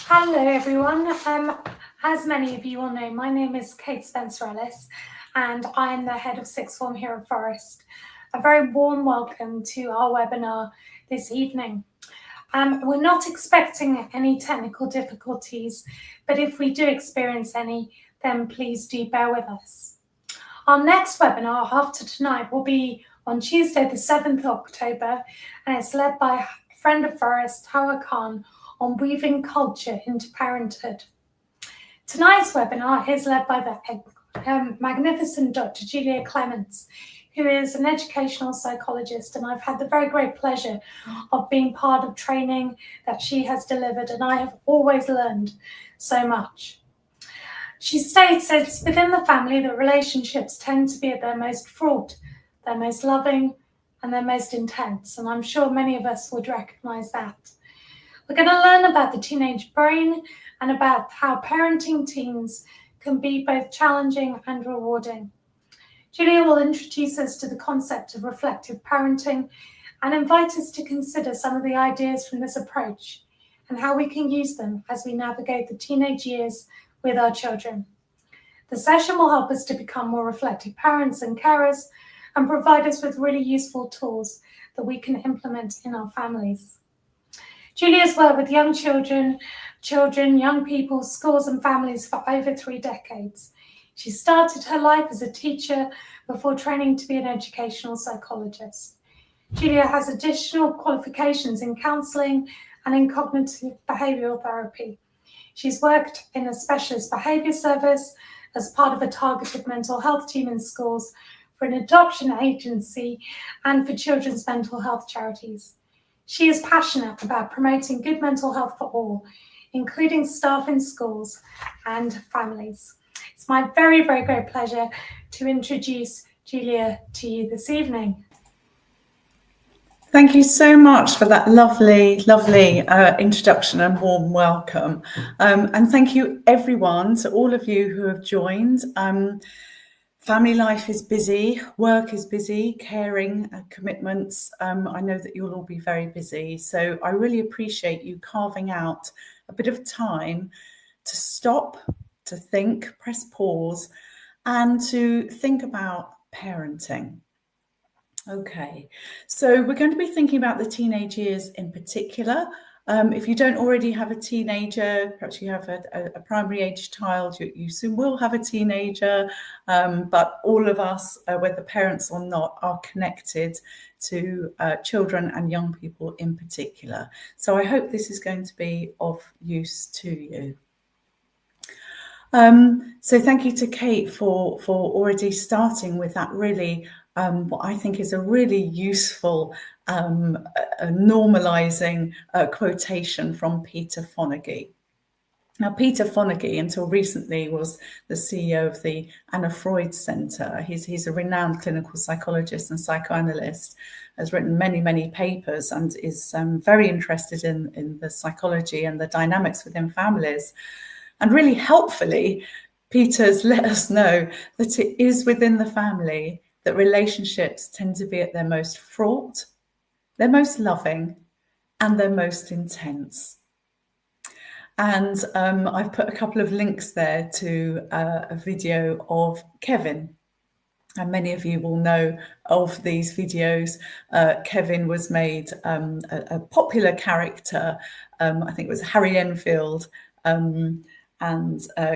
Hello, everyone. As many of you will know, my name is Kate Spencer-Ellis, and I am the head of sixth form here at Forest. A very warm welcome to our webinar this evening. We're not expecting any technical difficulties, but if we do experience any, then please do bear with us. Our next webinar after tonight will be on Tuesday, the 7th of October, and it's led by a friend of Forest, Hawa Khan, on weaving culture into parenthood. Tonight's webinar is led by the magnificent Dr. Julia Clements, who is an educational psychologist, and I've had the very great pleasure of being part of training that she has delivered, and I have always learned so much. She states it's within the family that relationships tend to be at their most fraught, their most loving, and their most intense, and I'm sure many of us would recognise that. We're going to learn about the teenage brain and about how parenting teens can be both challenging and rewarding. Julia will introduce us to the concept of reflective parenting and invite us to consider some of the ideas from this approach and how we can use them as we navigate the teenage years with our children. The session will help us to become more reflective parents and carers and provide us with really useful tools that we can implement in our families. Julia's worked with young children, young people, schools and families for over 3 decades. She started her life as a teacher before training to be an educational psychologist. Julia has additional qualifications in counselling and in cognitive behavioural therapy. She's worked in a specialist behaviour service as part of a targeted mental health team in schools, for an adoption agency, and for children's mental health charities. She is passionate about promoting good mental health for all, including staff in schools and families. It's my very, very great pleasure to introduce Julia to you this evening. Thank you so much for that lovely introduction and warm welcome. And thank you everyone, to all of you who have joined. Family life is busy, work is busy, caring, commitments. I know that you'll all be very busy. So I really appreciate you carving out a bit of time to stop, to think, press pause, and to think about parenting. Okay, so we're going to be thinking about the teenage years in particular. If you don't already have a teenager, perhaps you have a primary age child, you soon will have a teenager, but all of us, whether parents or not, are connected to children and young people in particular. So I hope this is going to be of use to you. So thank you to Kate for already starting with that really what I think is a really useful normalizing quotation from Peter Fonagy. Now, Peter Fonagy, until recently, was the CEO of the Anna Freud Center. He's a renowned clinical psychologist and psychoanalyst, has written many papers, and is very interested in the psychology and the dynamics within families. And really helpfully, Peter's let us know that it is within the family that relationships tend to be at their most fraught, their most loving, and their most intense. And I've put a couple of links there to a video of Kevin. And many of you will know of these videos. Kevin was made a popular character. I think it was Harry Enfield and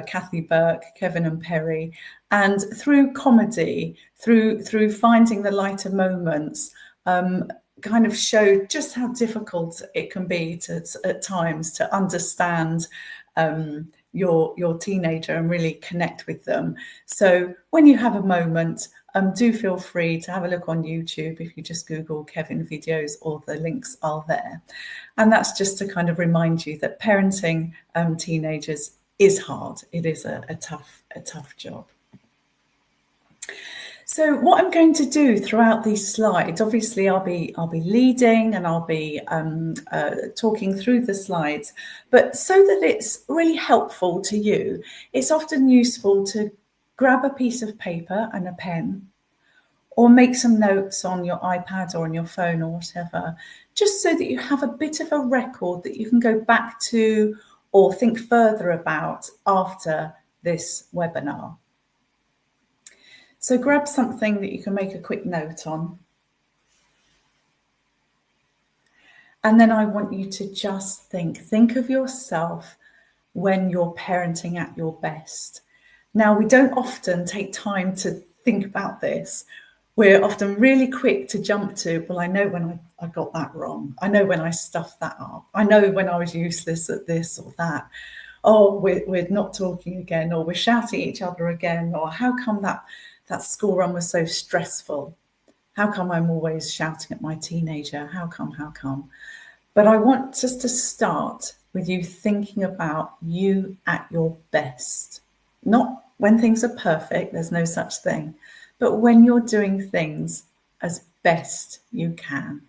Kathy Burke, Kevin and Perry. And through comedy, through finding the lighter moments, kind of showed just how difficult it can be at times to understand your teenager and really connect with them. So when you have a moment, do feel free to have a look on YouTube. If you just Google Kevin videos, all the links are there. And that's just to kind of remind you that parenting teenagers is hard. It is a tough job. So what I'm going to do throughout these slides, obviously I'll be leading and I'll be talking through the slides, but so that it's really helpful to you, it's often useful to grab a piece of paper and a pen, or make some notes on your iPad or on your phone or whatever, just so that you have a bit of a record that you can go back to or think further about after this webinar. So grab something that you can make a quick note on. And then I want you to just think of yourself when you're parenting at your best. Now, we don't often take time to think about this. We're often really quick to jump to, well, I know when I got that wrong. I know when I stuffed that up. I know when I was useless at this or that. Oh, we're not talking again, or we're shouting at each other again, or how come that school run was so stressful? How come I'm always shouting at my teenager? How come? But I want us to start with you thinking about you at your best. Not when things are perfect, there's no such thing, but when you're doing things as best you can.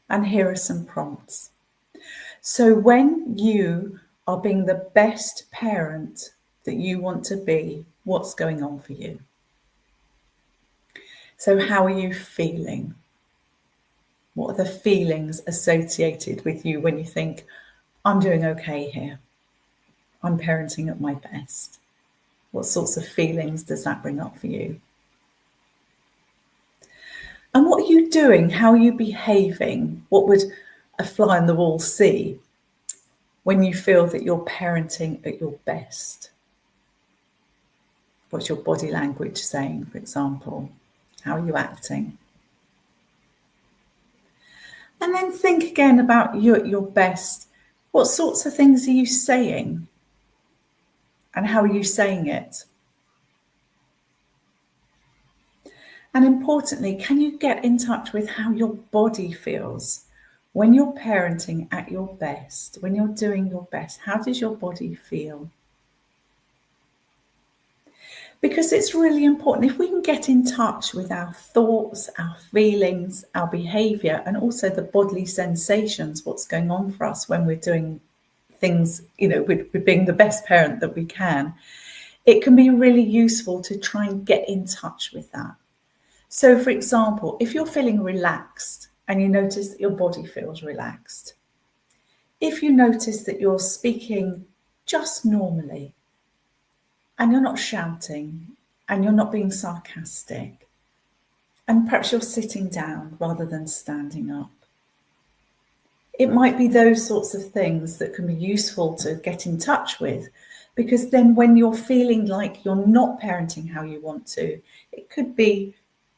And here are some prompts. So when you are being the best parent that you want to be, what's going on for you? So how are you feeling? What are the feelings associated with you when you think, I'm doing okay here? I'm parenting at my best. What sorts of feelings does that bring up for you? And what are you doing? How are you behaving? What would a fly on the wall see when you feel that you're parenting at your best? What's your body language saying, for example? How are you acting? And then think again about you at your best. What sorts of things are you saying? And how are you saying it? And importantly, can you get in touch with how your body feels when you're parenting at your best, when you're doing your best? How does your body feel? Because it's really important. If we can get in touch with our thoughts, our feelings, our behavior, and also the bodily sensations, what's going on for us when we're doing things, we're being the best parent that we can, it can be really useful to try and get in touch with that. So, for example, if you're feeling relaxed and you notice that your body feels relaxed, if you notice that you're speaking just normally, and you're not shouting, and you're not being sarcastic, and perhaps you're sitting down rather than standing up. It might be those sorts of things that can be useful to get in touch with, because then when you're feeling like you're not parenting how you want to, it could be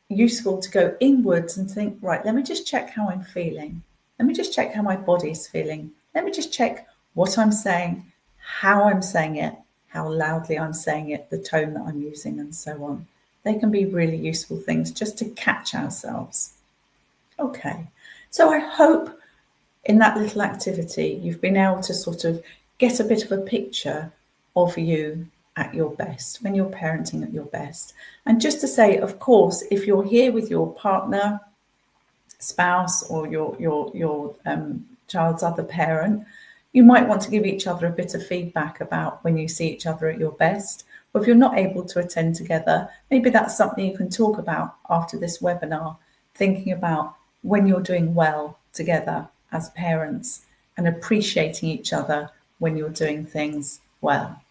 useful to go inwards and think, right, let me just check how I'm feeling. Let me just check how my body's feeling. Let me just check what I'm saying, how I'm saying it, how loudly I'm saying it, the tone that I'm using, and so on. They can be really useful things just to catch ourselves. Okay, so I hope in that little activity you've been able to sort of get a bit of a picture of you at your best, when you're parenting at your best. And just to say, of course, if you're here with your partner, spouse, or your child's other parent, you might want to give each other a bit of feedback about when you see each other at your best. Or if you're not able to attend together, maybe that's something you can talk about after this webinar, thinking about when you're doing well together as parents and appreciating each other when you're doing things well.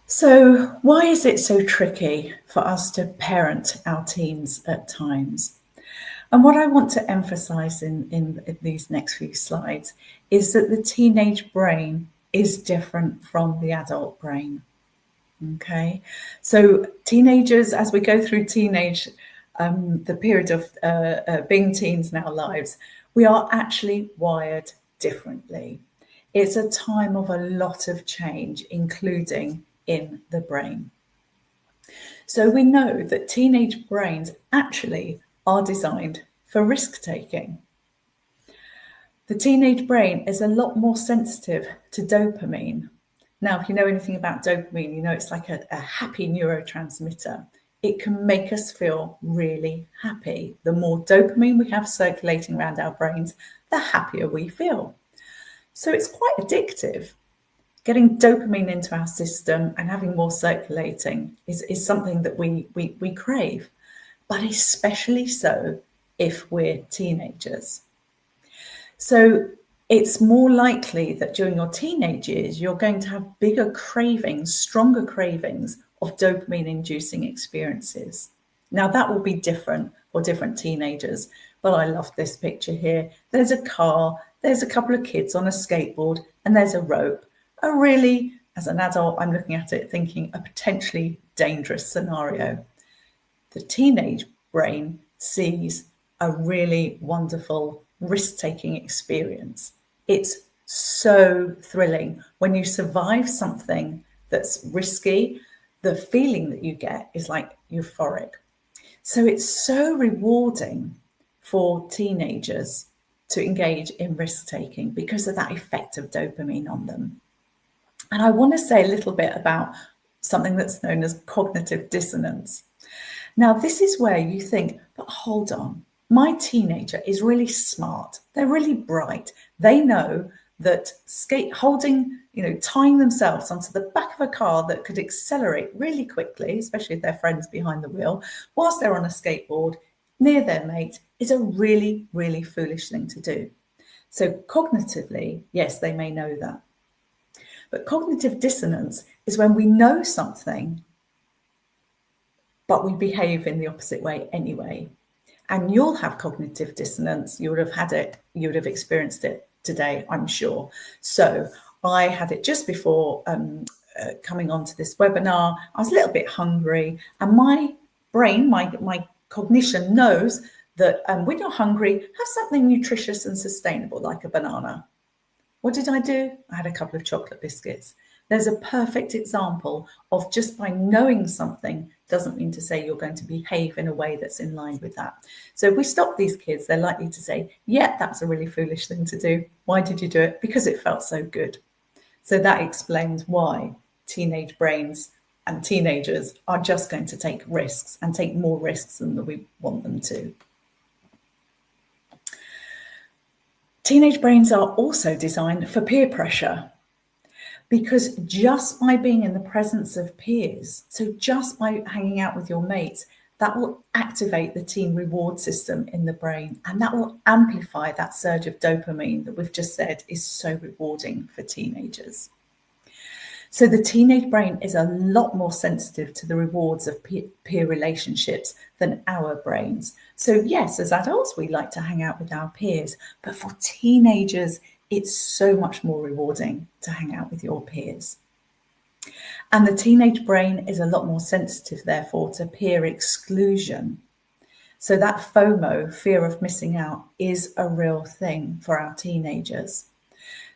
So why is it so tricky for us to parent our teens at times? And what I want to emphasize in these next few slides is that the teenage brain is different from the adult brain. Okay, so teenagers, as we go through teenage, the period of being teens in our lives, we are actually wired differently. It's a time of a lot of change, including in the brain. So we know that teenage brains actually are designed for risk-taking. The teenage brain is a lot more sensitive to dopamine. Now, if you know anything about dopamine, you know it's like a happy neurotransmitter. It can make us feel really happy. The more dopamine we have circulating around our brains, the happier we feel. So it's quite addictive. Getting dopamine into our system and having more circulating is something that we crave, but especially so if we're teenagers. So it's more likely that during your teenage years, you're going to have bigger cravings, stronger cravings of dopamine-inducing experiences. Now, that will be different for different teenagers, but I love this picture here. There's a car, there's a couple of kids on a skateboard, and there's a rope. A really, as an adult, I'm looking at it thinking a potentially dangerous scenario. The teenage brain sees a really wonderful risk-taking experience. It's so thrilling. When you survive something that's risky, the feeling that you get is like euphoric. So it's so rewarding for teenagers to engage in risk-taking because of that effect of dopamine on them. And I want to say a little bit about something that's known as cognitive dissonance. Now, this is where you think, but hold on, my teenager is really smart. They're really bright. They know that tying themselves onto the back of a car that could accelerate really quickly, especially if their friend's behind the wheel, whilst they're on a skateboard near their mate, is a really, really foolish thing to do. So cognitively, yes, they may know that. But cognitive dissonance is when we know something, but we behave in the opposite way anyway. And you'll have cognitive dissonance. You would have had it, you would have experienced it today, I'm sure. So I had it just before coming onto this webinar. I was a little bit hungry, and my brain, my cognition knows that when you're hungry, have something nutritious and sustainable, like a banana. What did I do? I had a couple of chocolate biscuits. There's a perfect example of just by knowing something doesn't mean to say you're going to behave in a way that's in line with that. So if we stop these kids, they're likely to say, yeah, that's a really foolish thing to do. Why did you do it? Because it felt so good. So that explains why teenage brains and teenagers are just going to take risks and take more risks than we want them to. Teenage brains are also designed for peer pressure, because just by being in the presence of peers, so just by hanging out with your mates, that will activate the teen reward system in the brain, and that will amplify that surge of dopamine that we've just said is so rewarding for teenagers. So the teenage brain is a lot more sensitive to the rewards of peer relationships than our brains. So yes, as adults, we like to hang out with our peers, but for teenagers, it's so much more rewarding to hang out with your peers. And the teenage brain is a lot more sensitive, therefore, to peer exclusion. So that FOMO, fear of missing out, is a real thing for our teenagers.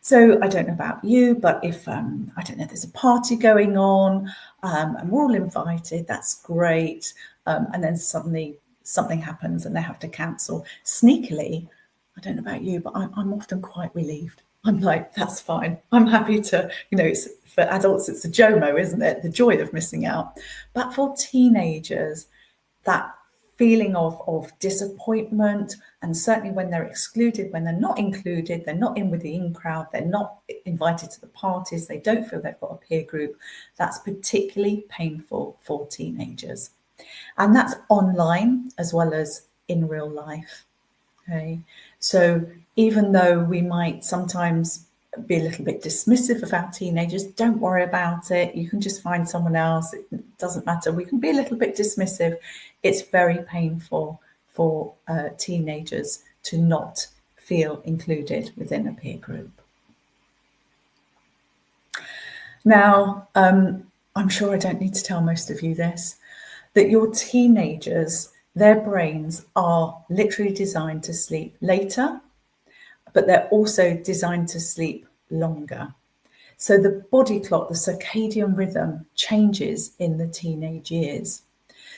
So I don't know about you, but if, there's a party going on and we're all invited, that's great. And then suddenly something happens and they have to cancel. Sneakily, I don't know about you, but I'm often quite relieved. I'm like, that's fine. I'm happy to, it's, for adults, it's a JOMO, isn't it? The joy of missing out. But for teenagers, that feeling of disappointment, and certainly when they're excluded, when they're not included, they're not in with the in crowd, they're not invited to the parties, they don't feel they've got a peer group, that's particularly painful for teenagers. And that's online as well as in real life. Okay, so even though we might sometimes be a little bit dismissive of our teenagers, don't worry about it. You can just find someone else. It doesn't matter. We can be a little bit dismissive. It's very painful for teenagers to not feel included within a peer group. Now, I'm sure I don't need to tell most of you this, that your teenagers, their brains are literally designed to sleep later, but they're also designed to sleep longer. So the body clock, the circadian rhythm, changes in the teenage years.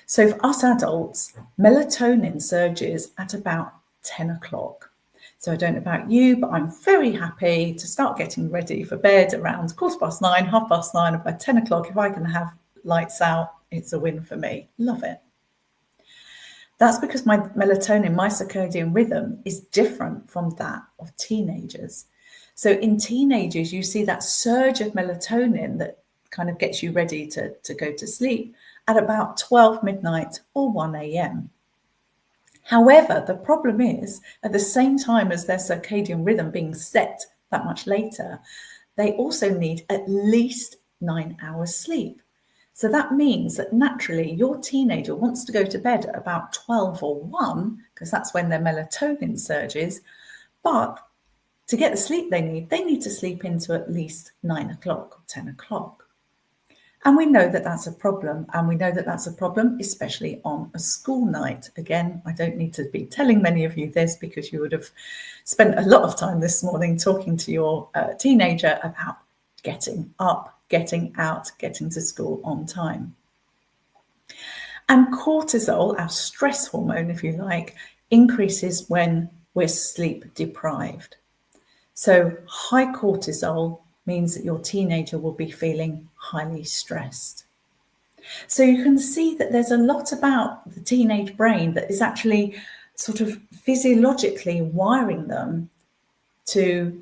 So for us adults, melatonin surges at about 10 o'clock. So I don't know about you, but I'm very happy to start getting ready for bed around 9:15, 9:30, and by 10 o'clock, if I can have lights out, it's a win for me. Love it. That's because my melatonin, my circadian rhythm, is different from that of teenagers. So in teenagers, you see that surge of melatonin that kind of gets you ready to go to sleep at about 12 midnight or 1 a.m. However, the problem is, at the same time as their circadian rhythm being set that much later, they also need at least 9 hours sleep. So that means that naturally your teenager wants to go to bed at about 12 or 1, because that's when their melatonin surges. But to get the sleep they need to sleep into at least 9 o'clock or 10 o'clock. And we know that that's a problem. And we know that that's a problem, especially on a school night. Again, I don't need to be telling many of you this because you would have spent a lot of time this morning talking to your teenager about getting up, getting out, getting to school on time. And cortisol, our stress hormone, if you like, increases when we're sleep deprived. So high cortisol means that your teenager will be feeling highly stressed. So you can see that there's a lot about the teenage brain that is actually sort of physiologically wiring them to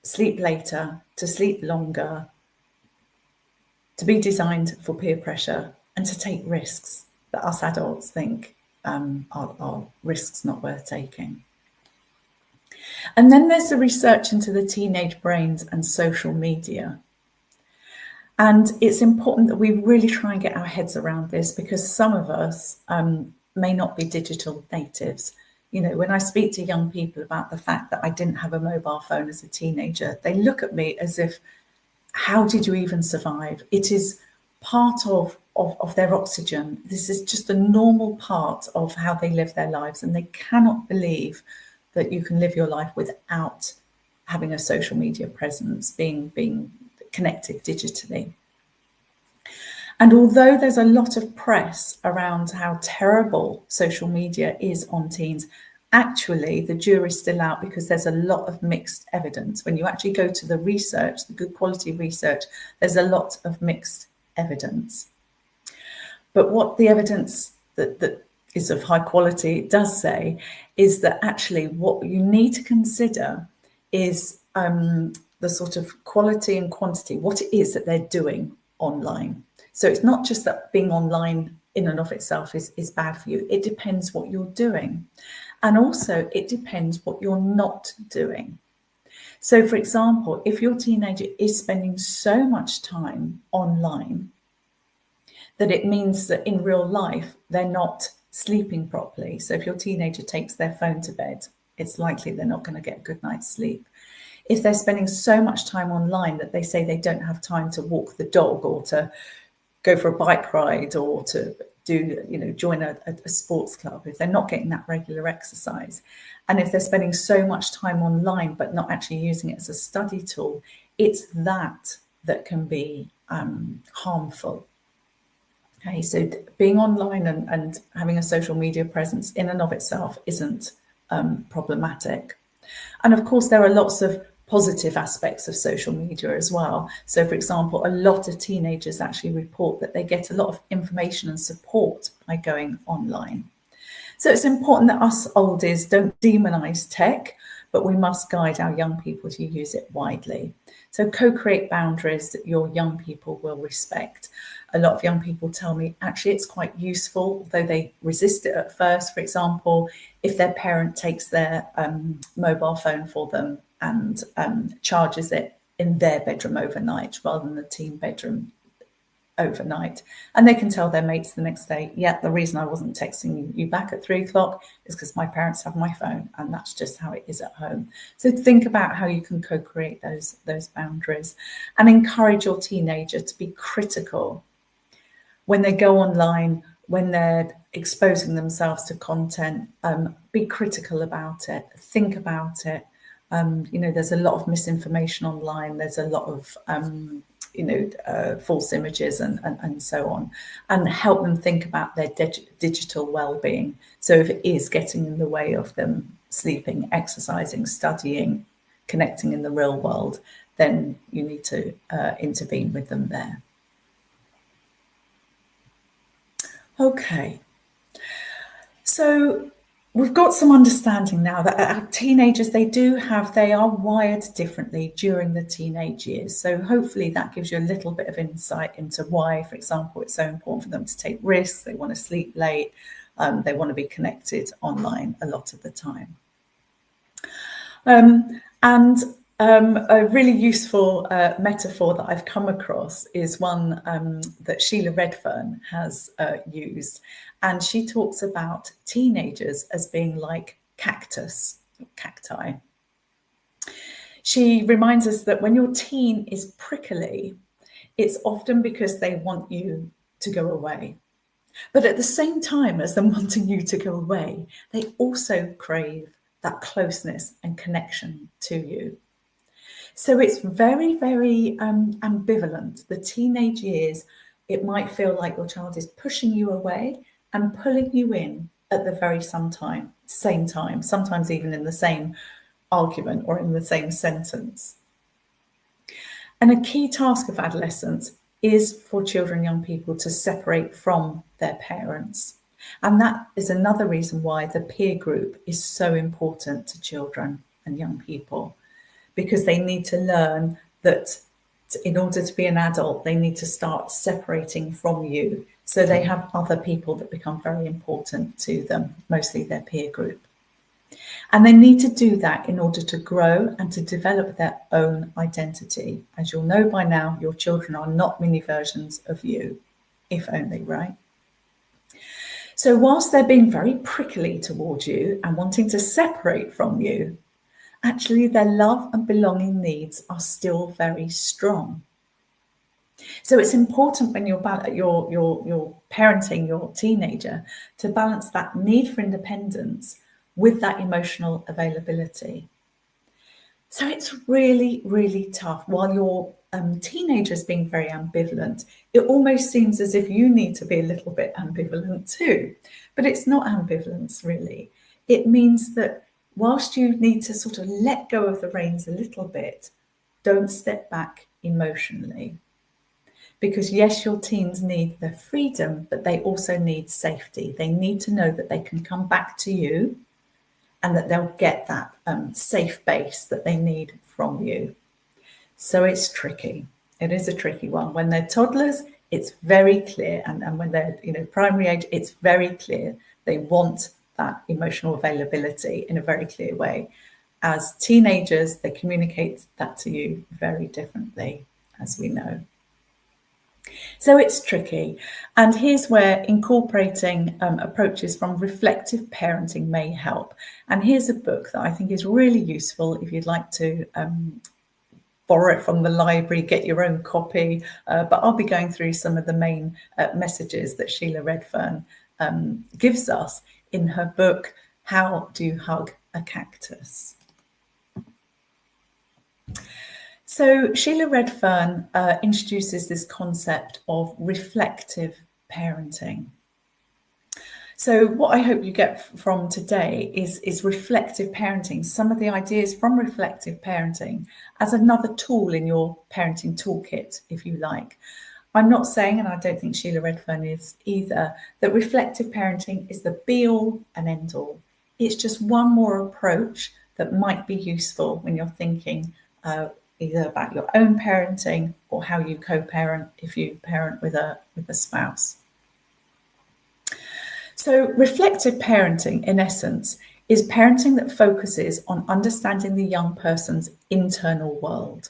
sleep later, to sleep longer, to be designed for peer pressure, and to take risks that us adults think are risks not worth taking. And then there's the research into the teenage brains and social media. And it's important that we really try and get our heads around this, because some of us may not be digital natives. You know, when I speak to young people about the fact that I didn't have a mobile phone as a teenager, they look at me as if, how did you even survive? It is part of their oxygen. This is just a normal part of how they live their lives, and they cannot believe that you can live your life without having a social media presence, being connected digitally. And although there's a lot of press around how terrible social media is on teens, actually the jury's still out, because there's a lot of mixed evidence. When you actually go to the research, the good quality research, there's a lot of mixed evidence. But what the evidence that is of high quality does say is that actually what you need to consider is the sort of quality and quantity, what it is that they're doing online. So it's not just that being online in and of itself is bad for you. It depends what you're doing. And also it depends what you're not doing. So for example, if your teenager is spending so much time online that it means that in real life, they're not sleeping properly. So if your teenager takes their phone to bed, it's likely they're not going to get a good night's sleep. If they're spending so much time online that they say they don't have time to walk the dog, or to go for a bike ride, or to do, join a sports club, if they're not getting that regular exercise, and if they're spending so much time online but not actually using it as a study tool, it's that can be harmful. Okay, so being online and having a social media presence in and of itself isn't problematic. And of course, there are lots of positive aspects of social media as well. So for example, a lot of teenagers actually report that they get a lot of information and support by going online. So it's important that us oldies don't demonize tech, but we must guide our young people to use it widely. So co-create boundaries that your young people will respect. A lot of young people tell me actually it's quite useful, though they resist it at first. For example, if their parent takes their mobile phone for them and charges it in their bedroom overnight rather than the teen bedroom overnight, and they can tell their mates the next day, yeah, the reason I wasn't texting you back at 3 o'clock is because my parents have my phone, and that's just how it is at home. So think about how you can co-create those boundaries, and encourage your teenager to be critical when they go online, when they're exposing themselves to content. Be critical about it, think about it. There's a lot of misinformation online, there's a lot of false images and so on, and help them think about their digital well-being. So if it is getting in the way of them sleeping, exercising, studying, connecting in the real world, then you need to intervene with them there. Okay, so we've got some understanding now that our teenagers, they are wired differently during the teenage years. So hopefully that gives you a little bit of insight into why, for example, it's so important for them to take risks. They want to sleep late, They want to be connected online a lot of the time. A really useful metaphor that I've come across is one that Sheila Redfern has used. And she talks about teenagers as being like cacti. She reminds us that when your teen is prickly, it's often because they want you to go away. But at the same time as them wanting you to go away, they also crave that closeness and connection to you. So it's very, very ambivalent. The teenage years, it might feel like your child is pushing you away and pulling you in at the very same time, sometimes even in the same argument or in the same sentence. And a key task of adolescence is for children and young people to separate from their parents. And that is another reason why the peer group is so important to children and young people, because they need to learn that in order to be an adult, they need to start separating from you. So they have other people that become very important to them, mostly their peer group. And they need to do that in order to grow and to develop their own identity. As you'll know by now, your children are not mini versions of you, if only, right? So whilst they're being very prickly towards you and wanting to separate from you, actually their love and belonging needs are still very strong. So it's important when you're parenting your teenager to balance that need for independence with that emotional availability. So it's really, really tough. While your teenager is being very ambivalent, it almost seems as if you need to be a little bit ambivalent too. But it's not ambivalence, really. It means that whilst you need to sort of let go of the reins a little bit, don't step back emotionally. Because yes, your teens need their freedom, but they also need safety. They need to know that they can come back to you and that they'll get that safe base that they need from you. So it's tricky. It is a tricky one. When they're toddlers, it's very clear. And when they're primary age, it's very clear. They want that emotional availability in a very clear way. As teenagers, they communicate that to you very differently, as we know. So it's tricky. And here's where incorporating approaches from reflective parenting may help. And here's a book that I think is really useful if you'd like to borrow it from the library, get your own copy. But I'll be going through some of the main messages that Sheila Redfern gives us in her book, How Do You Hug a Cactus? So Sheila Redfern introduces this concept of reflective parenting. So what I hope you get from today is reflective parenting, some of the ideas from reflective parenting as another tool in your parenting toolkit, if you like. I'm not saying, and I don't think Sheila Redfern is either, that reflective parenting is the be-all and end-all. It's just one more approach that might be useful when you're thinking either about your own parenting or how you co-parent if you parent with a spouse. So reflective parenting, in essence, is parenting that focuses on understanding the young person's internal world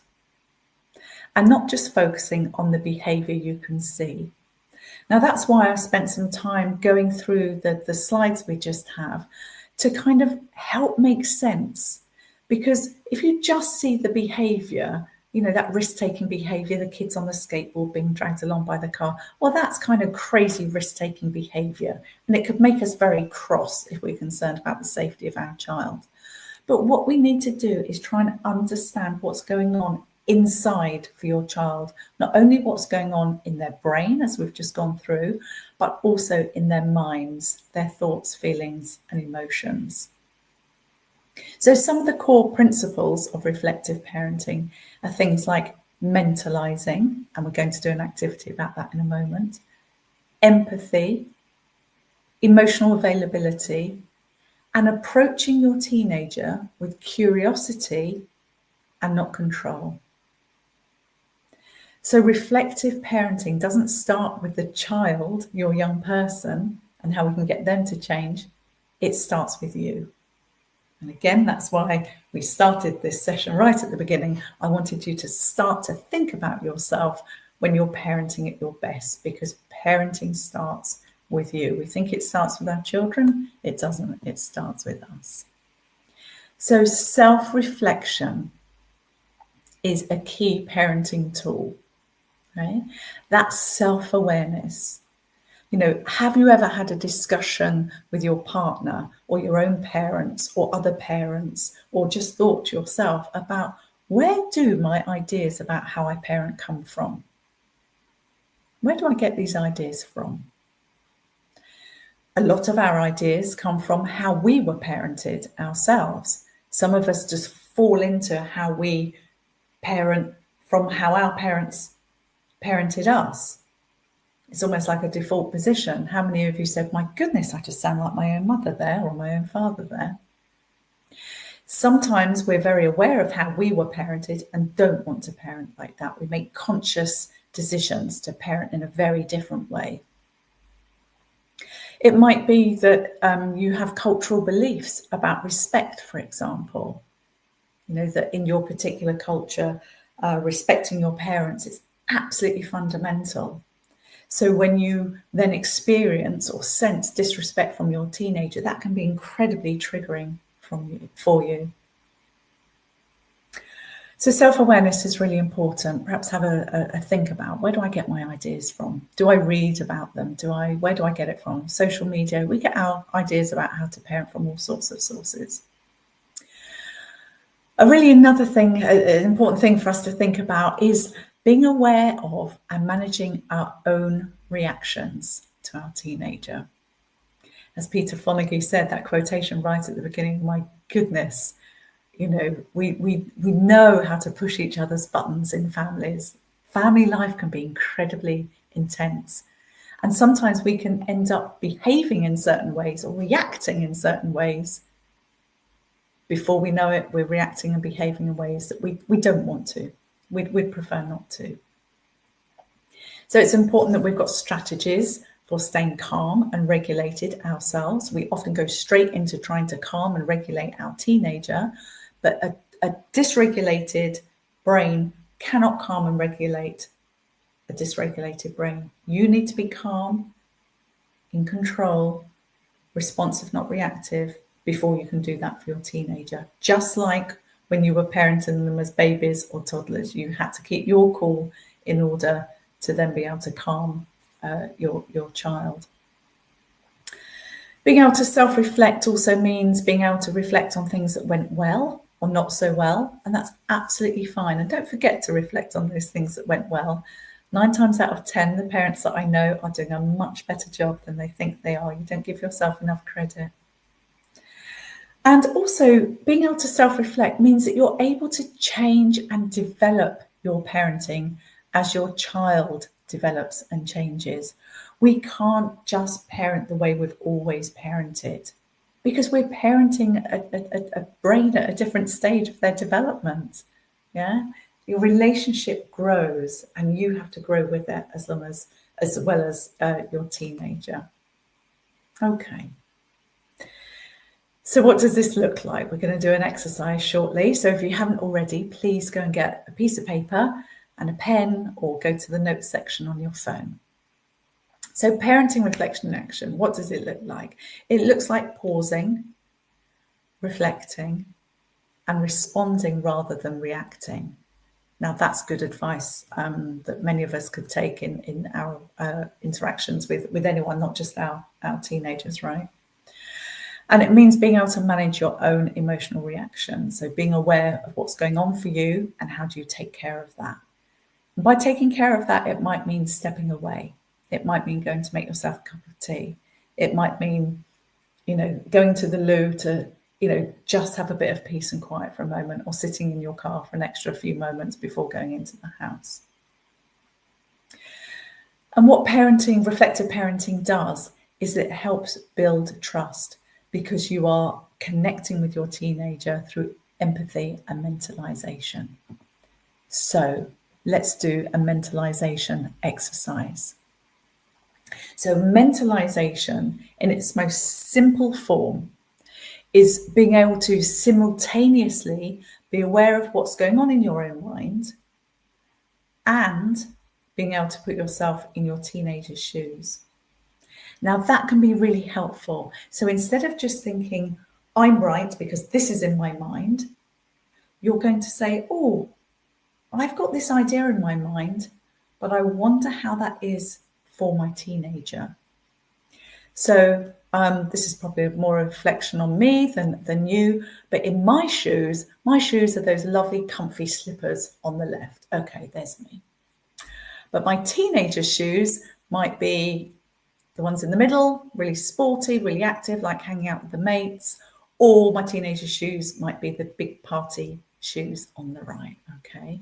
and not just focusing on the behaviour you can see. Now, that's why I spent some time going through the slides we just have to kind of help make sense. Because if you just see the behaviour, that risk-taking behaviour, the kids on the skateboard being dragged along by the car, well, that's kind of crazy risk-taking behaviour. And it could make us very cross if we're concerned about the safety of our child. But what we need to do is try and understand what's going on inside for your child, not only what's going on in their brain, as we've just gone through, but also in their minds, their thoughts, feelings, and emotions. So some of the core principles of reflective parenting are things like mentalizing, and we're going to do an activity about that in a moment, empathy, emotional availability, and approaching your teenager with curiosity and not control. So reflective parenting doesn't start with the child, your young person, and how we can get them to change, it starts with you. And again, that's why we started this session right at the beginning. I wanted you to start to think about yourself when you're parenting at your best, because parenting starts with you. We think it starts with our children. It doesn't. It starts with us. So self-reflection is a key parenting tool, right? That's self-awareness. You know, have you ever had a discussion with your partner or your own parents or other parents, or just thought to yourself about, where do my ideas about how I parent come from? Where do I get these ideas from? A lot of our ideas come from how we were parented ourselves. Some of us just fall into how we parent from how our parents parented us. It's almost like a default position. How many of you said, my goodness, I just sound like my own mother there, or my own father there? Sometimes we're very aware of how we were parented and don't want to parent like that. We make conscious decisions to parent in a very different way. It might be that you have cultural beliefs about respect, for example. You know, that in your particular culture, respecting your parents is absolutely fundamental. So when you then experience or sense disrespect from your teenager, that can be incredibly triggering for you. So self-awareness is really important. Perhaps have a think about, where do I get my ideas from? Do I read about them? Where do I get it from? Social media. We get our ideas about how to parent from all sorts of sources. Another thing, an important thing for us to think about is being aware of and managing our own reactions to our teenager. As Peter Fonagy said, that quotation right at the beginning, my goodness, you know, we know how to push each other's buttons in families. Family life can be incredibly intense. And sometimes we can end up behaving in certain ways or reacting in certain ways. Before we know it, we're reacting and behaving in ways that we don't want to. We'd prefer not to. So it's important that we've got strategies for staying calm and regulated ourselves. We often go straight into trying to calm and regulate our teenager, but a dysregulated brain cannot calm and regulate a dysregulated brain. You need to be calm, in control, responsive, not reactive, before you can do that for your teenager. Just like when you were parenting them as babies or toddlers, you had to keep your cool in order to then be able to calm your child. Being able to self-reflect also means being able to reflect on things that went well or not so well, and that's absolutely fine. And don't forget to reflect on those things that went well. 9 times out of 10, the parents that I know are doing a much better job than they think they are. You don't give yourself enough credit. And also, being able to self-reflect means that you're able to change and develop your parenting as your child develops and changes. We can't just parent the way we've always parented, because we're parenting a brain at a different stage of their development. Yeah, your relationship grows, and you have to grow with it as well as your teenager. Okay. So what does this look like? We're going to do an exercise shortly. So if you haven't already, please go and get a piece of paper and a pen, or go to the notes section on your phone. So parenting, reflection, and action. What does it look like? It looks like pausing, reflecting, and responding rather than reacting. Now that's good advice that many of us could take in our interactions with anyone, not just our teenagers, right? And it means being able to manage your own emotional reactions. So being aware of what's going on for you and how do you take care of that. And by taking care of that, it might mean stepping away. It might mean going to make yourself a cup of tea. It might mean, going to the loo to, just have a bit of peace and quiet for a moment, or sitting in your car for an extra few moments before going into the house. And what reflective parenting does is it helps build trust, because you are connecting with your teenager through empathy and mentalization. So let's do a mentalization exercise. So mentalization in its most simple form is being able to simultaneously be aware of what's going on in your own mind and being able to put yourself in your teenager's shoes. Now, that can be really helpful. So instead of just thinking, I'm right because this is in my mind, you're going to say, oh, I've got this idea in my mind, but I wonder how that is for my teenager. So this is probably more a reflection on me than you, but in my shoes are those lovely comfy slippers on the left. Okay, there's me. But my teenager shoes might be the ones in the middle, really sporty, really active, like hanging out with the mates, or my teenager shoes might be the big party shoes on the right, okay?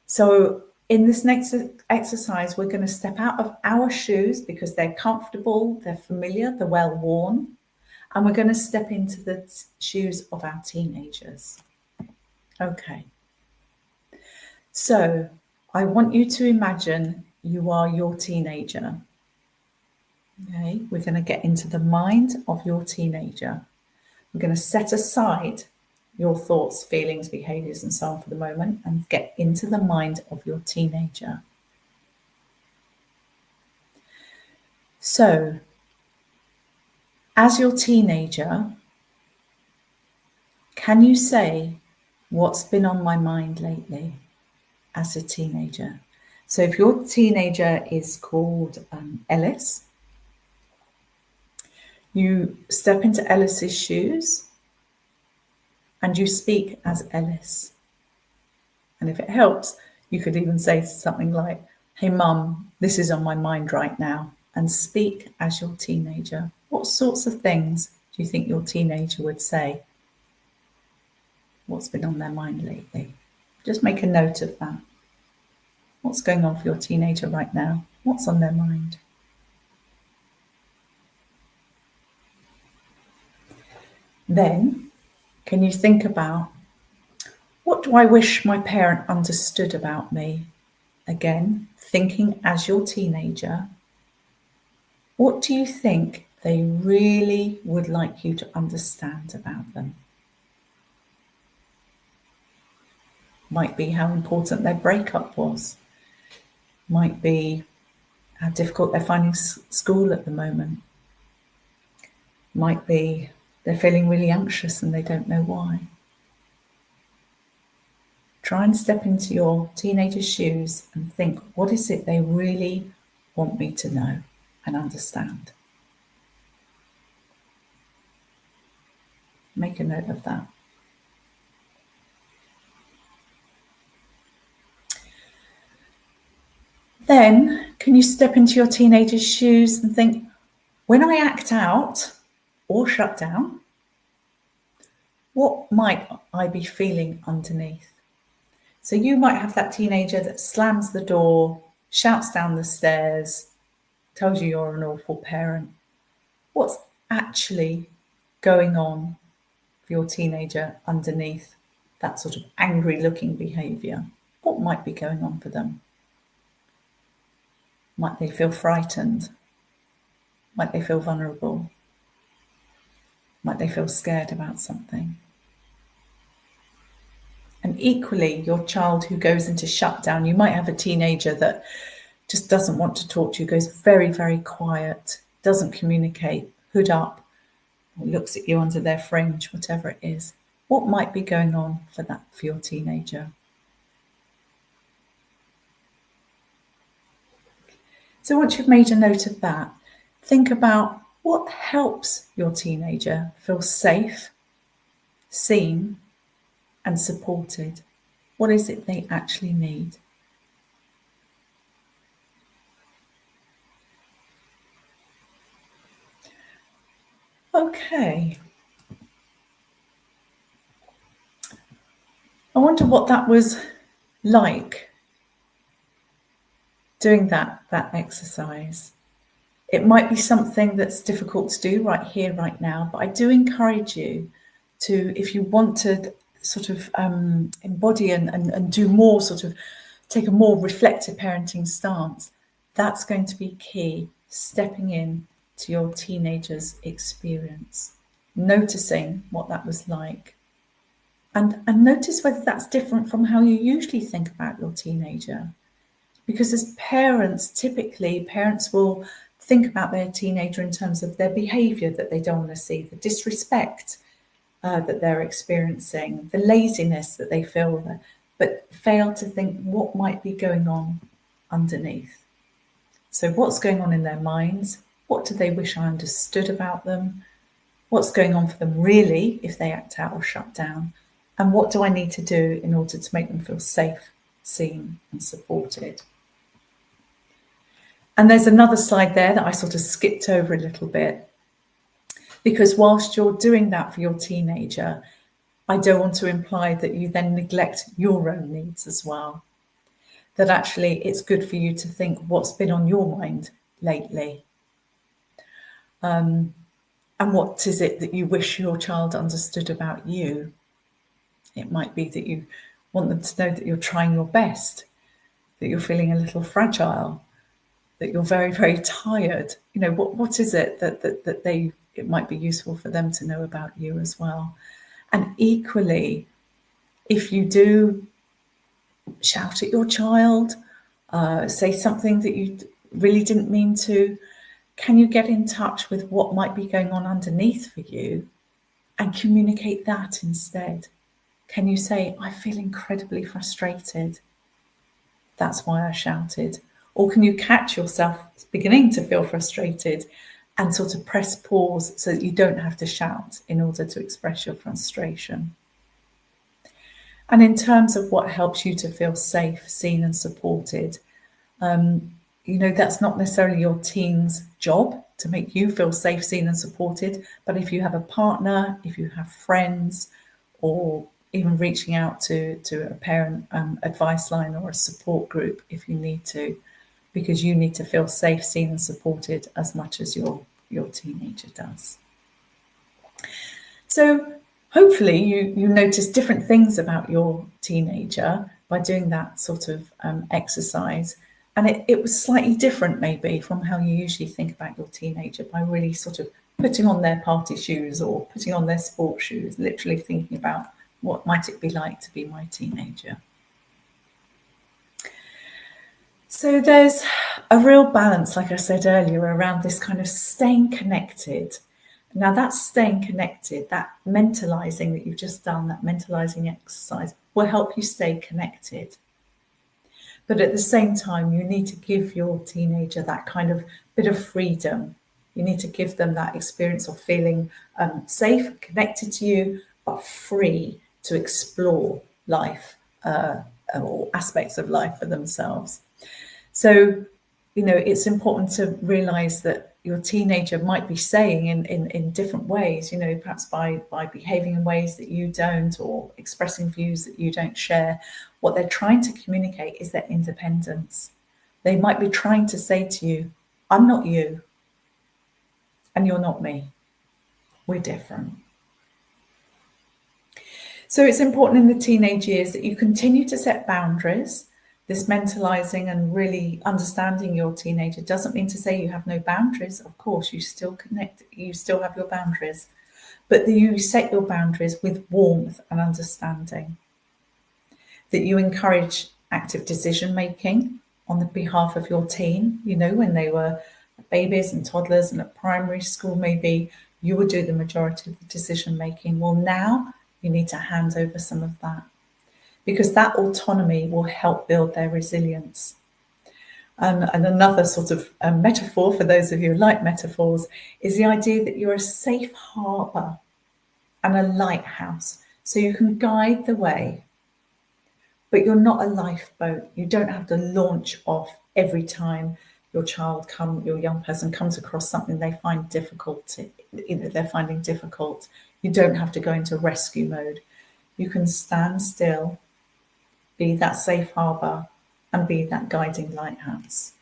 So in this next exercise, we're going to step out of our shoes because they're comfortable, they're familiar, they're well worn, and we're going to step into the shoes of our teenagers. Okay. So I want you to imagine you are your teenager. Okay, we're going to get into the mind of your teenager. We're going to set aside your thoughts, feelings, behaviors, and so on for the moment and get into the mind of your teenager. So, as your teenager, can you say what's been on my mind lately as a teenager? So if your teenager is called Ellis, you step into Ellis's shoes and you speak as Ellis. And if it helps, you could even say something like, hey, Mum, this is on my mind right now, and speak as your teenager. What sorts of things do you think your teenager would say? What's been on their mind lately? Just make a note of that. What's going on for your teenager right now? What's on their mind? Then, can you think about, what do I wish my parent understood about me? Again, thinking as your teenager, what do you think they really would like you to understand about them? Might be how important their breakup was. Might be how difficult they're finding school at the moment. Might be they're feeling really anxious and they don't know why. Try and step into your teenager's shoes and think, what is it they really want me to know and understand? Make a note of that. Then, can you step into your teenager's shoes and think, when I act out or shut down, what might I be feeling underneath? So you might have that teenager that slams the door, shouts down the stairs, tells you you're an awful parent. What's actually going on for your teenager underneath that sort of angry looking behaviour? What might be going on for them? Might they feel frightened? Might they feel vulnerable? Might they feel scared about something? And equally, your child who goes into shutdown, you might have a teenager that just doesn't want to talk to you, goes very, very quiet, doesn't communicate, hood up, or looks at you under their fringe, whatever it is. What might be going on for your teenager? So once you've made a note of that, think about what helps your teenager feel safe, seen, and supported. What is it they actually need? Okay. I wonder what that was like, doing that exercise. It might be something that's difficult to do right here, right now, but I do encourage you to, if you want to sort of embody and do more, sort of take a more reflective parenting stance, that's going to be key. stepping in to your teenager's experience, noticing what that was like. And notice whether that's different from how you usually think about your teenager. Because as parents, typically parents will think about their teenager in terms of their behaviour that they don't want to see, the disrespect that they're experiencing, the laziness that they feel, but fail to think what might be going on underneath. So what's going on in their minds? What do they wish I understood about them? What's going on for them really if they act out or shut down? And what do I need to do in order to make them feel safe, seen and supported? And there's another slide there that I sort of skipped over a little bit, because whilst you're doing that for your teenager, I don't want to imply that you then neglect your own needs as well. That actually it's good for you to think what's been on your mind lately. And what is it that you wish your child understood about you? It might be that you want them to know that you're trying your best, that you're feeling a little fragile, that you're very, very tired. You know, what is it that it might be useful for them to know about you as well? And equally, if you do shout at your child, say something that you really didn't mean to, can you get in touch with what might be going on underneath for you and communicate that instead? Can you say, I feel incredibly frustrated. That's why I shouted. Or can you catch yourself beginning to feel frustrated and sort of press pause so that you don't have to shout in order to express your frustration? And in terms of what helps you to feel safe, seen and supported, that's not necessarily your teen's job to make you feel safe, seen and supported. But if you have a partner, if you have friends, or even reaching out to a parent advice line or a support group if you need to, because you need to feel safe, seen and supported as much as your teenager does. So hopefully you notice different things about your teenager by doing that sort of exercise. And it was slightly different maybe from how you usually think about your teenager, by really sort of putting on their party shoes or putting on their sports shoes, literally thinking about what might it be like to be my teenager. So there's a real balance, like I said earlier, around this kind of staying connected. Now that's staying connected, that mentalizing that you've just done, that mentalizing exercise will help you stay connected. But at the same time, you need to give your teenager that kind of bit of freedom. You need to give them that experience of feeling safe, connected to you, but free to explore life or aspects of life for themselves. So, it's important to realize that your teenager might be saying in different ways, perhaps by behaving in ways that you don't, or expressing views that you don't share. What they're trying to communicate is their independence. They might be trying to say to you, I'm not you, and you're not me. We're different. So it's important in the teenage years that you continue to set boundaries. This mentalizing and really understanding your teenager doesn't mean to say you have no boundaries. Of course, you still connect, you still have your boundaries, but that you set your boundaries with warmth and understanding. That you encourage active decision making on the behalf of your teen. When they were babies and toddlers and at primary school, maybe you would do the majority of the decision making. Well, now you need to hand over some of that, because that autonomy will help build their resilience. And another sort of metaphor, for those of you who like metaphors, is the idea that you're a safe harbour and a lighthouse. So you can guide the way, but you're not a lifeboat. You don't have to launch off every time your young person comes across something they find difficult. They're finding difficult. You don't have to go into rescue mode. You can stand still, be that safe harbour, and be that guiding lighthouse.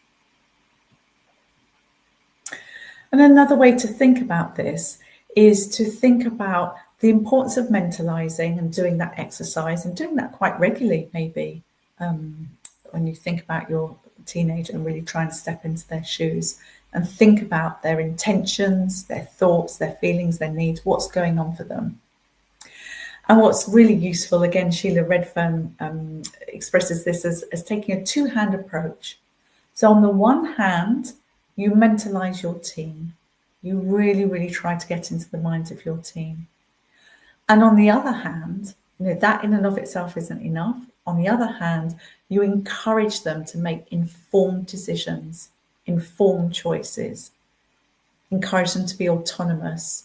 And another way to think about this is to think about the importance of mentalizing and doing that exercise, and doing that quite regularly, maybe, when you think about your teenager and really try and step into their shoes and think about their intentions, their thoughts, their feelings, their needs, what's going on for them. And what's really useful, again, Sheila Redfern expresses this as taking a two-hand approach. So on the one hand, you mentalize your team. You really, really try to get into the minds of your team. And on the other hand, that in and of itself isn't enough. On the other hand, you encourage them to make informed decisions, informed choices, encourage them to be autonomous,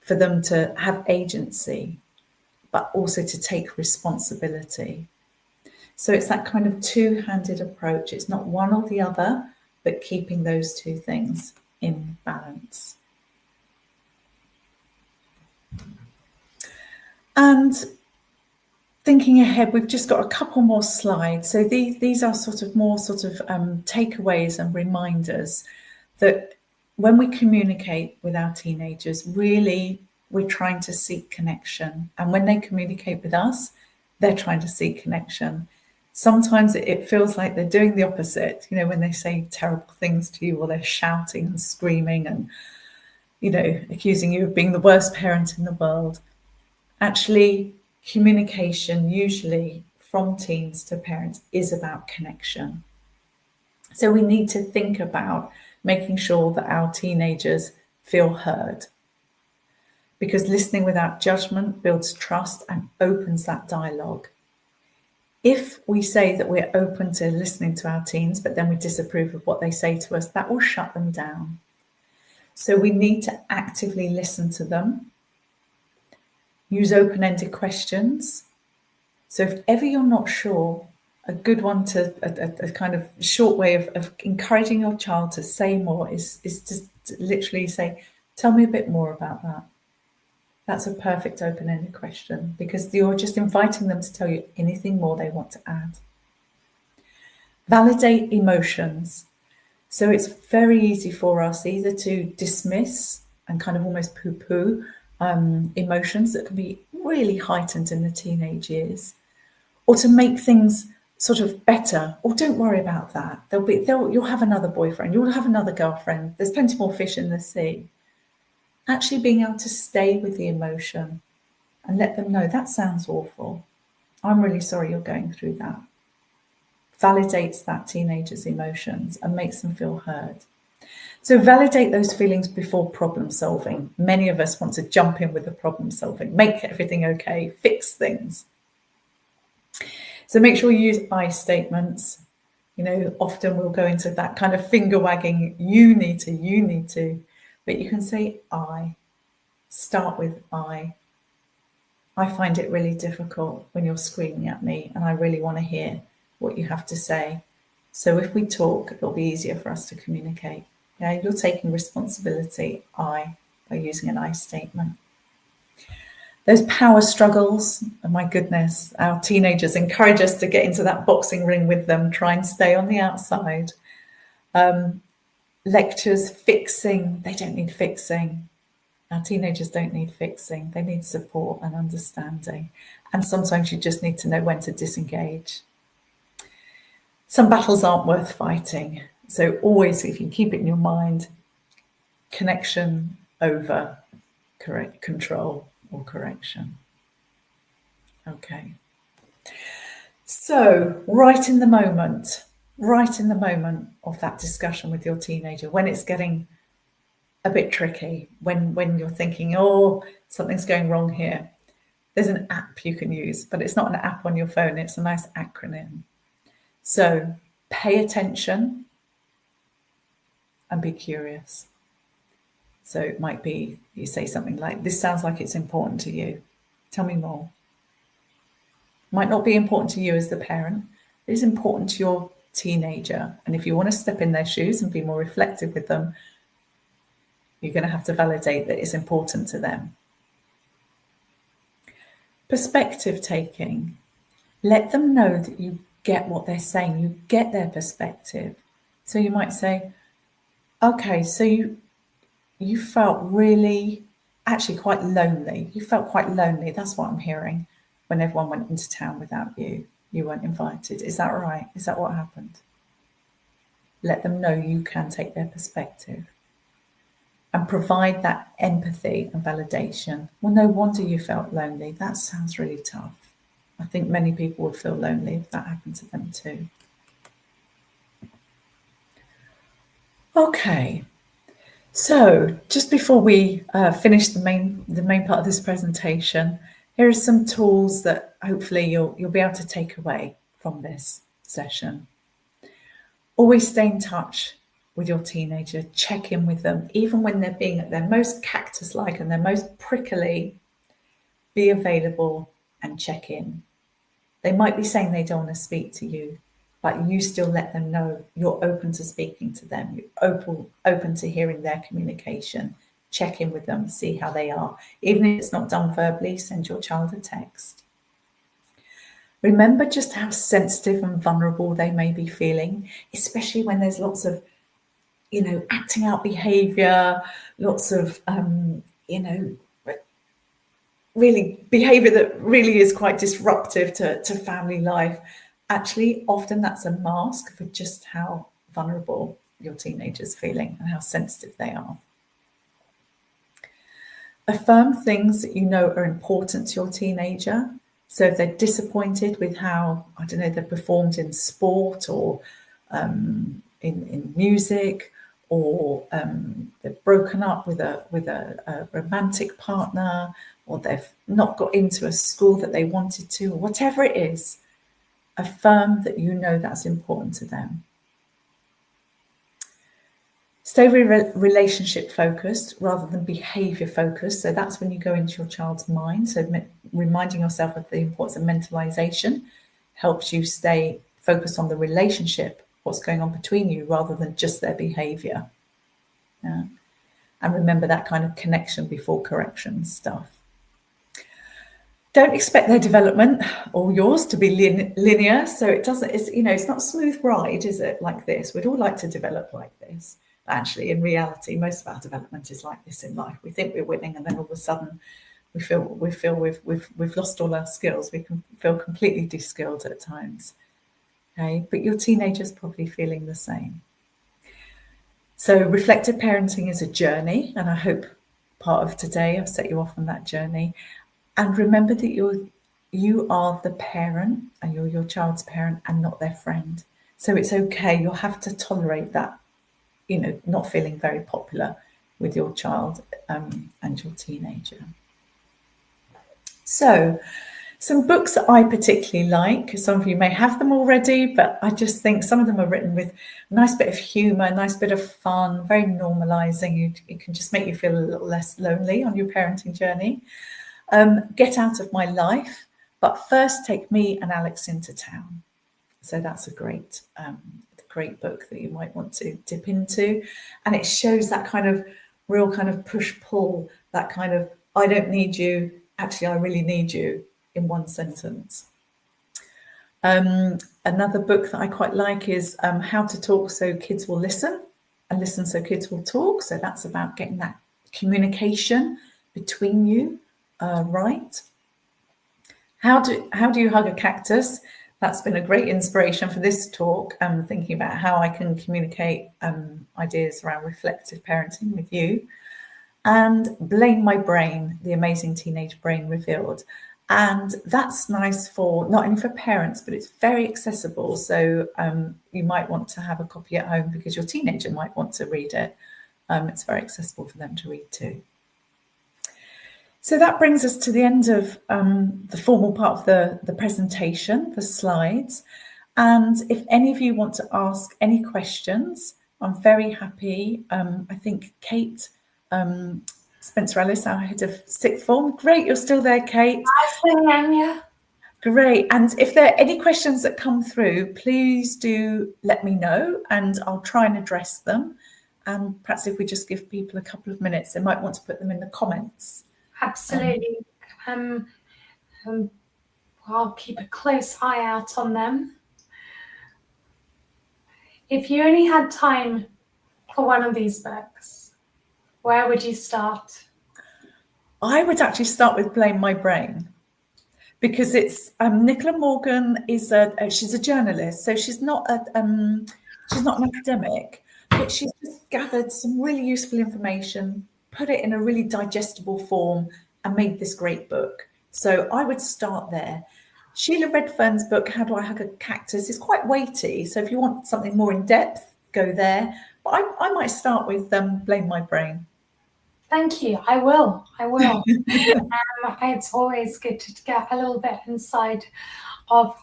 for them to have agency, but also to take responsibility. So it's that kind of two-handed approach. It's not one or the other, but keeping those two things in balance. And thinking ahead, we've just got a couple more slides. So these are more takeaways and reminders that when we communicate with our teenagers, really we're trying to seek connection. And when they communicate with us, they're trying to seek connection. Sometimes it feels like they're doing the opposite, when they say terrible things to you, or they're shouting and screaming and, accusing you of being the worst parent in the world. Actually, communication, usually from teens to parents, is about connection. So we need to think about making sure that our teenagers feel heard, because listening without judgment builds trust and opens that dialogue. If we say that we're open to listening to our teens, but then we disapprove of what they say to us, that will shut them down. So we need to actively listen to them. Use open-ended questions. So if ever you're not sure, a good one a kind of short way of encouraging your child to say more is just to literally say, tell me a bit more about that. That's a perfect open-ended question, because you're just inviting them to tell you anything more they want to add. Validate emotions. So it's very easy for us either to dismiss and kind of almost poo-poo emotions that can be really heightened in the teenage years, or to make things sort of better. Or don't worry about that. You'll have another boyfriend. You'll have another girlfriend. There's plenty more fish in the sea. Actually being able to stay with the emotion and let them know that sounds awful. I'm really sorry you're going through that. Validates that teenager's emotions and makes them feel heard. So validate those feelings before problem solving. Many of us want to jump in with the problem solving, make everything okay, fix things. So make sure you use I statements. Often we'll go into that kind of finger wagging, you need to, but you can say I. Start with I. I find it really difficult when you're screaming at me, and I really want to hear what you have to say. So if we talk, it'll be easier for us to communicate. Yeah, you're taking responsibility, I, by using an I statement. Those power struggles, oh my goodness, our teenagers encourage us to get into that boxing ring with them, try and stay on the outside. Lectures, fixing, they don't need fixing. Our teenagers don't need fixing. They need support and understanding. And sometimes you just need to know when to disengage. Some battles aren't worth fighting. So always, if you keep it in your mind, connection over control or correction. Okay. So right in the moment of that discussion with your teenager, when it's getting a bit tricky, when you're thinking, oh, something's going wrong here, there's an app you can use, but it's not an app on your phone, it's a nice acronym. So pay attention and be curious. So it might be, you say something like, this sounds like it's important to you. Tell me more. Might not be important to you as the parent, it is important to your teenager. And if you want to step in their shoes and be more reflective with them, you're going to have to validate that it's important to them. Perspective taking. Let them know that you get what they're saying, you get their perspective. So you might say, okay, so you felt really, actually quite lonely. You felt quite lonely. That's what I'm hearing. When everyone went into town without you, you weren't invited. Is that right? Is that what happened? let them know you can take their perspective. And provide that empathy and validation. Well, no wonder you felt lonely. That sounds really tough. I think many people would feel lonely if that happened to them too. Okay, so just before we finish the main part of this presentation, here are some tools that hopefully you'll be able to take away from this session. Always stay in touch with your teenager, check in with them, even when they're being at their most cactus-like and their most prickly, be available and check in. They might be saying they don't want to speak to you, but you still let them know you're open to speaking to them, you're open to hearing their communication. Check in with them, see how they are. Even if it's not done verbally, send your child a text. Remember just how sensitive and vulnerable they may be feeling, especially when there's lots of, acting out behavior, lots of, really behavior that really is quite disruptive to family life. Actually, often that's a mask for just how vulnerable your teenager's feeling and how sensitive they are. Affirm things that you know are important to your teenager. So if they're disappointed with how, they performed in sport or in music, or they've broken up with a romantic partner, or they've not got into a school that they wanted to, or whatever it is, affirm that you know that's important to them. Stay relationship focused rather than behavior focused. So that's when you go into your child's mind. So reminding yourself of the importance of mentalization helps you stay focused on the relationship, what's going on between you, rather than just their behavior. Yeah. And remember that kind of connection before correction stuff. Don't expect their development or yours to be linear. So it's not a smooth ride, is it? Like this. We'd all like to develop like this. But actually, in reality, most of our development is like this in life. We think we're winning, and then all of a sudden, we feel we've lost all our skills. We can feel completely de-skilled at times. Okay, but your teenager's probably feeling the same. So reflective parenting is a journey, and I hope part of today I've set you off on that journey. And remember that you are the parent, and you're your child's parent and not their friend. So it's okay. You'll have to tolerate that, not feeling very popular with your child and your teenager. So some books that I particularly like, some of you may have them already, but I just think some of them are written with a nice bit of humour, a nice bit of fun, very normalising. It can just make you feel a little less lonely on your parenting journey. Get Out of My Life, but First Take Me and Alex into Town. So that's a great book that you might want to dip into. And it shows that kind of real kind of push-pull, that kind of, I don't need you, actually I really need you, in one sentence. Another book that I quite like is How to Talk So Kids Will Listen, and Listen So Kids Will Talk. So that's about getting that communication between you right. How do you hug a cactus? That's been a great inspiration for this talk. Thinking about how I can communicate ideas around reflective parenting with you. And Blame My Brain, The Amazing Teenage Brain Revealed. And that's nice for not only for parents, but it's very accessible. So you might want to have a copy at home because your teenager might want to read it. It's very accessible for them to read too. So that brings us to the end of the formal part of the presentation, the slides. And if any of you want to ask any questions, I'm very happy. I think Kate Spencer-Ellis, our head of sixth form. Great, you're still there, Kate. I am, yeah. Great. And if there are any questions that come through, please do let me know and I'll try and address them. And perhaps if we just give people a couple of minutes, they might want to put them in the comments. Absolutely. I'll keep a close eye out on them. If you only had time for one of these books, where would you start? I would actually start with Blame My Brain, because it's Nicola Morgan is she's a journalist, so she's not She's not an academic, but she's just gathered some really useful information, put it in a really digestible form, and made this great book. So I would start there. Sheila Redfern's book, How Do I Hug a Cactus, is quite weighty. So if you want something more in depth, go there. But I might start with Blame My Brain. Thank you. I will. It's always good to get a little bit inside of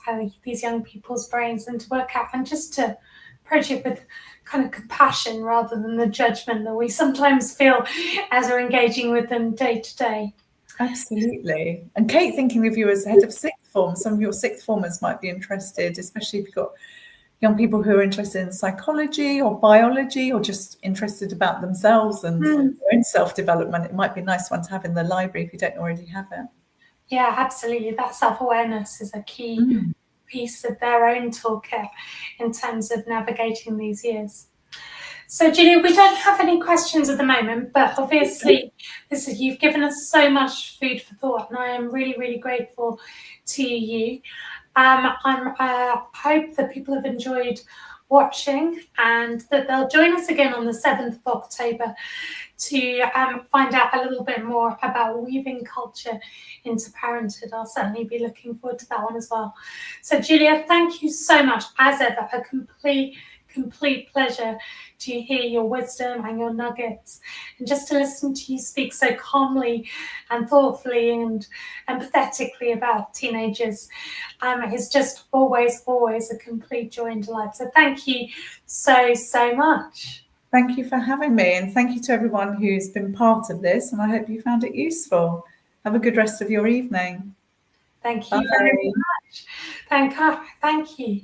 these young people's brains and to work out and just to approach it with kind of compassion rather than the judgment that we sometimes feel as we're engaging with them day to day. Absolutely. And Kate, thinking of you as head of sixth form, some of your sixth formers might be interested, especially if you've got young people who are interested in psychology or biology or just interested about themselves and their own self-development. It might be a nice one to have in the library if you don't already have it. Yeah, absolutely. That self-awareness is a key piece of their own toolkit in terms of navigating these years. So, Julia, we don't have any questions at the moment, but obviously you've given us so much food for thought, and I am really, really grateful to you. I hope that people have enjoyed watching and that they'll join us again on the 7th of October to find out a little bit more about weaving culture into parenthood. I'll certainly be looking forward to that one as well. So, Julia, thank you so much. As ever, a complete pleasure to hear your wisdom and your nuggets, and just to listen to you speak so calmly and thoughtfully and empathetically about teenagers is just always a complete joy and delight. So thank you so much. Thank you for having me, and thank you to everyone who's been part of this, and I hope you found it useful. Have a good rest of your evening. Thank you very much. Thank you.